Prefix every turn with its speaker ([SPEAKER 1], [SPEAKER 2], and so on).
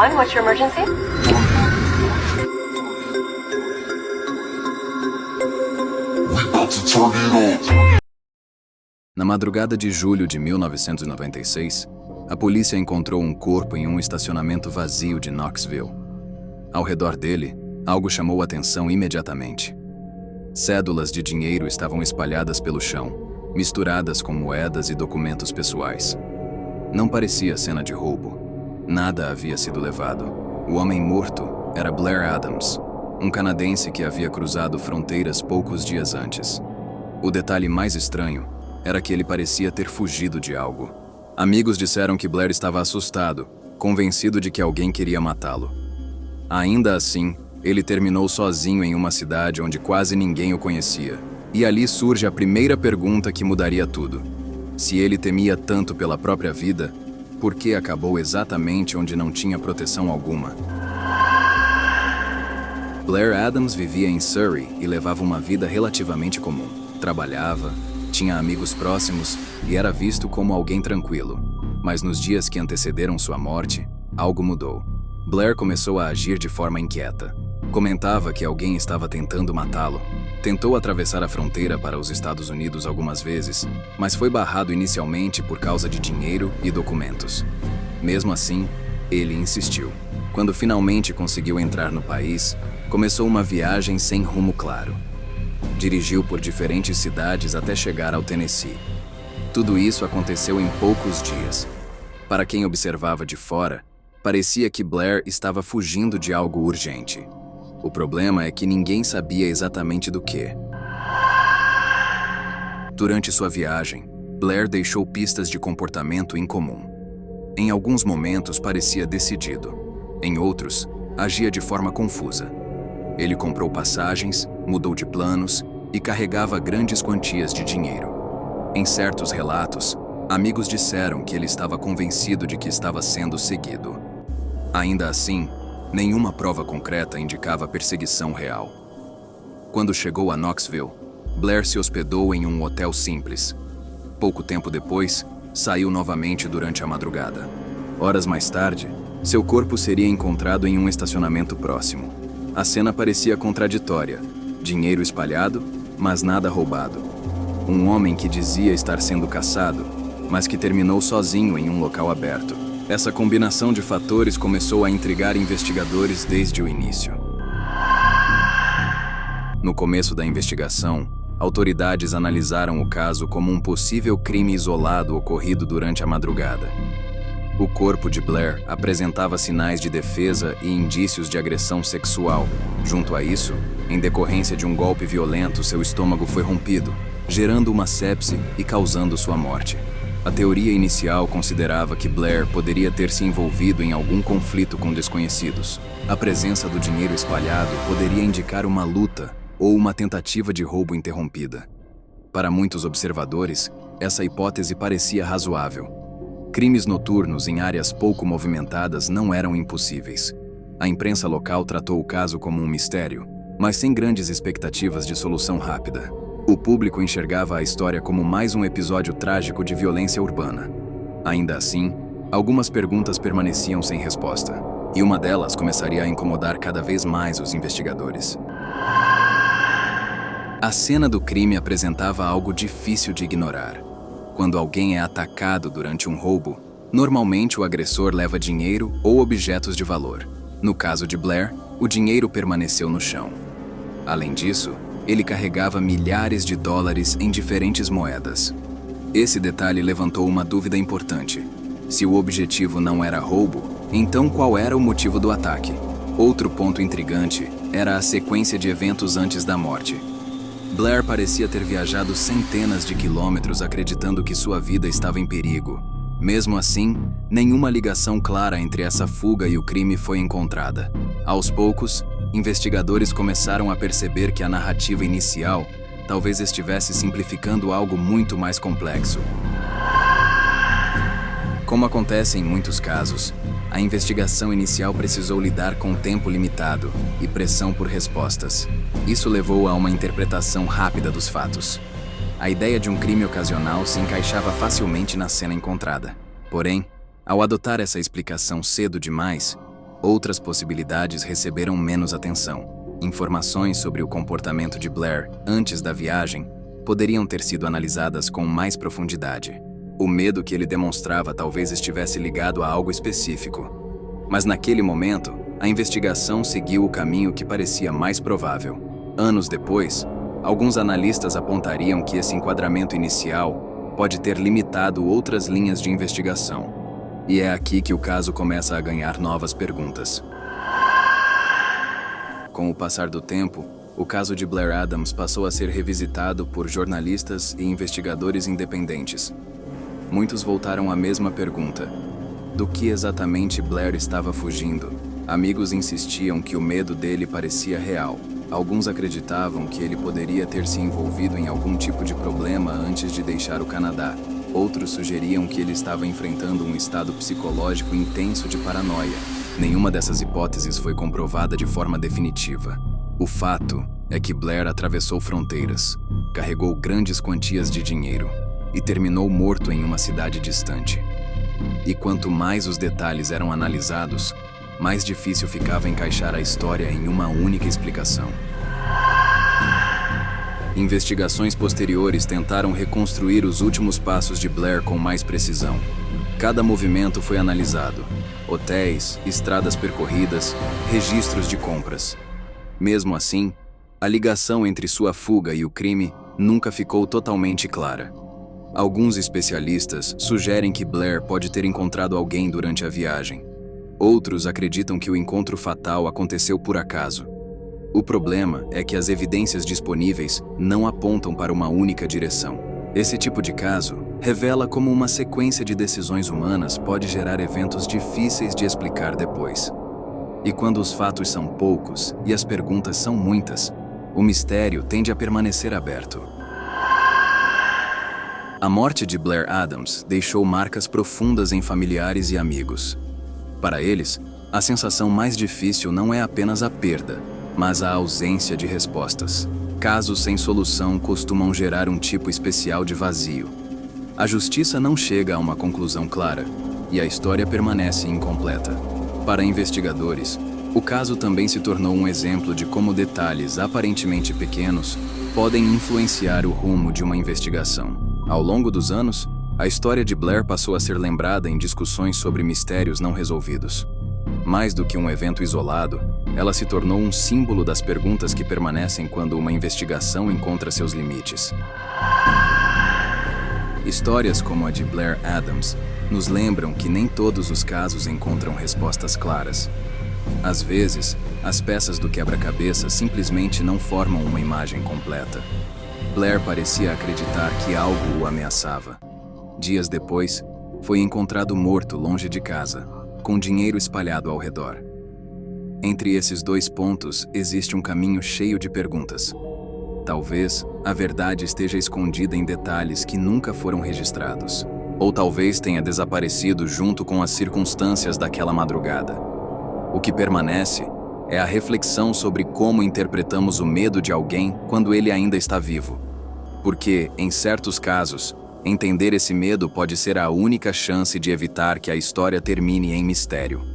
[SPEAKER 1] 911, what's your emergency?
[SPEAKER 2] Na madrugada de julho de 1996, a polícia encontrou um corpo em um estacionamento vazio de Knoxville. Ao redor dele, algo chamou a atenção imediatamente. Cédulas de dinheiro estavam espalhadas pelo chão, misturadas com moedas e documentos pessoais. Não parecia cena de roubo. Nada havia sido levado. O homem morto era Blair Adams, um canadense que havia cruzado fronteiras poucos dias antes. O detalhe mais estranho era que ele parecia ter fugido de algo. Amigos disseram que Blair estava assustado, convencido de que alguém queria matá-lo. Ainda assim, ele terminou sozinho em uma cidade onde quase ninguém o conhecia. E ali surge a primeira pergunta que mudaria tudo. Se ele temia tanto pela própria vida, por que acabou exatamente onde não tinha proteção alguma? Blair Adams vivia em Surrey e levava uma vida relativamente comum. Trabalhava, tinha amigos próximos e era visto como alguém tranquilo. Mas nos dias que antecederam sua morte, algo mudou. Blair começou a agir de forma inquieta. Comentava que alguém estava tentando matá-lo. Tentou atravessar a fronteira para os Estados Unidos algumas vezes, mas foi barrado inicialmente por causa de dinheiro e documentos. Mesmo assim, ele insistiu. Quando finalmente conseguiu entrar no país, começou uma viagem sem rumo claro. Dirigiu por diferentes cidades até chegar ao Tennessee. Tudo isso aconteceu em poucos dias. Para quem observava de fora, parecia que Blair estava fugindo de algo urgente. O problema é que ninguém sabia exatamente do que. Durante sua viagem, Blair deixou pistas de comportamento incomum. Em alguns momentos parecia decidido. Em outros, agia de forma confusa. Ele comprou passagens, mudou de planos e carregava grandes quantias de dinheiro. Em certos relatos, amigos disseram que ele estava convencido de que estava sendo seguido. Ainda assim, nenhuma prova concreta indicava perseguição real. Quando chegou a Knoxville, Blair se hospedou em um hotel simples. Pouco tempo depois, saiu novamente durante a madrugada. Horas mais tarde, seu corpo seria encontrado em um estacionamento próximo. A cena parecia contraditória. Dinheiro espalhado, mas nada roubado. Um homem que dizia estar sendo caçado, mas que terminou sozinho em um local aberto. Essa combinação de fatores começou a intrigar investigadores desde o início. No começo da investigação, autoridades analisaram o caso como um possível crime isolado ocorrido durante a madrugada. O corpo de Blair apresentava sinais de defesa e indícios de agressão sexual. Junto a isso, em decorrência de um golpe violento, seu estômago foi rompido, gerando uma sepse e causando sua morte. A teoria inicial considerava que Blair poderia ter se envolvido em algum conflito com desconhecidos. A presença do dinheiro espalhado poderia indicar uma luta ou uma tentativa de roubo interrompida. Para muitos observadores, essa hipótese parecia razoável. Crimes noturnos em áreas pouco movimentadas não eram impossíveis. A imprensa local tratou o caso como um mistério, mas sem grandes expectativas de solução rápida. O público enxergava a história como mais um episódio trágico de violência urbana. Ainda assim, algumas perguntas permaneciam sem resposta, e uma delas começaria a incomodar cada vez mais os investigadores. A cena do crime apresentava algo difícil de ignorar. Quando alguém é atacado durante um roubo, normalmente o agressor leva dinheiro ou objetos de valor. No caso de Blair, o dinheiro permaneceu no chão. Além disso, ele carregava milhares de dólares em diferentes moedas. Esse detalhe levantou uma dúvida importante. Se o objetivo não era roubo, então qual era o motivo do ataque? Outro ponto intrigante era a sequência de eventos antes da morte. Blair parecia ter viajado centenas de quilômetros acreditando que sua vida estava em perigo. Mesmo assim, nenhuma ligação clara entre essa fuga e o crime foi encontrada. Aos poucos, investigadores começaram a perceber que a narrativa inicial talvez estivesse simplificando algo muito mais complexo. Como acontece em muitos casos, a investigação inicial precisou lidar com tempo limitado e pressão por respostas. Isso levou a uma interpretação rápida dos fatos. A ideia de um crime ocasional se encaixava facilmente na cena encontrada. Porém, ao adotar essa explicação cedo demais, Outras possibilidades receberam menos atenção. Informações sobre o comportamento de Blair antes da viagem poderiam ter sido analisadas com mais profundidade. O medo que ele demonstrava talvez estivesse ligado a algo específico. Mas naquele momento, a investigação seguiu o caminho que parecia mais provável. Anos depois, alguns analistas apontariam que esse enquadramento inicial pode ter limitado outras linhas de investigação. E é aqui que o caso começa a ganhar novas perguntas. Com o passar do tempo, o caso de Blair Adams passou a ser revisitado por jornalistas e investigadores independentes. Muitos voltaram à mesma pergunta: do que exatamente Blair estava fugindo? Amigos insistiam que o medo dele parecia real. Alguns acreditavam que ele poderia ter se envolvido em algum tipo de problema antes de deixar o Canadá. Outros sugeriam que ele estava enfrentando um estado psicológico intenso de paranoia. Nenhuma dessas hipóteses foi comprovada de forma definitiva. O fato é que Blair atravessou fronteiras, carregou grandes quantias de dinheiro e terminou morto em uma cidade distante. E quanto mais os detalhes eram analisados, mais difícil ficava encaixar a história em uma única explicação. Investigações posteriores tentaram reconstruir os últimos passos de Blair com mais precisão. Cada movimento foi analisado: hotéis, estradas percorridas, registros de compras. Mesmo assim, a ligação entre sua fuga e o crime nunca ficou totalmente clara. Alguns especialistas sugerem que Blair pode ter encontrado alguém durante a viagem. Outros acreditam que o encontro fatal aconteceu por acaso. O problema é que as evidências disponíveis não apontam para uma única direção. Esse tipo de caso revela como uma sequência de decisões humanas pode gerar eventos difíceis de explicar depois. E quando os fatos são poucos e as perguntas são muitas, o mistério tende a permanecer aberto. A morte de Blair Adams deixou marcas profundas em familiares e amigos. Para eles, a sensação mais difícil não é apenas a perda, mas a ausência de respostas. Casos sem solução costumam gerar um tipo especial de vazio. A justiça não chega a uma conclusão clara, e a história permanece incompleta. Para investigadores, o caso também se tornou um exemplo de como detalhes aparentemente pequenos podem influenciar o rumo de uma investigação. Ao longo dos anos, a história de Blair passou a ser lembrada em discussões sobre mistérios não resolvidos. Mais do que um evento isolado, ela se tornou um símbolo das perguntas que permanecem quando uma investigação encontra seus limites. Histórias como a de Blair Adams nos lembram que nem todos os casos encontram respostas claras. Às vezes, as peças do quebra-cabeça simplesmente não formam uma imagem completa. Blair parecia acreditar que algo o ameaçava. Dias depois, foi encontrado morto longe de casa, com dinheiro espalhado ao redor. Entre esses dois pontos existe um caminho cheio de perguntas. Talvez a verdade esteja escondida em detalhes que nunca foram registrados. Ou talvez tenha desaparecido junto com as circunstâncias daquela madrugada. O que permanece é a reflexão sobre como interpretamos o medo de alguém quando ele ainda está vivo. Porque, em certos casos, entender esse medo pode ser a única chance de evitar que a história termine em mistério.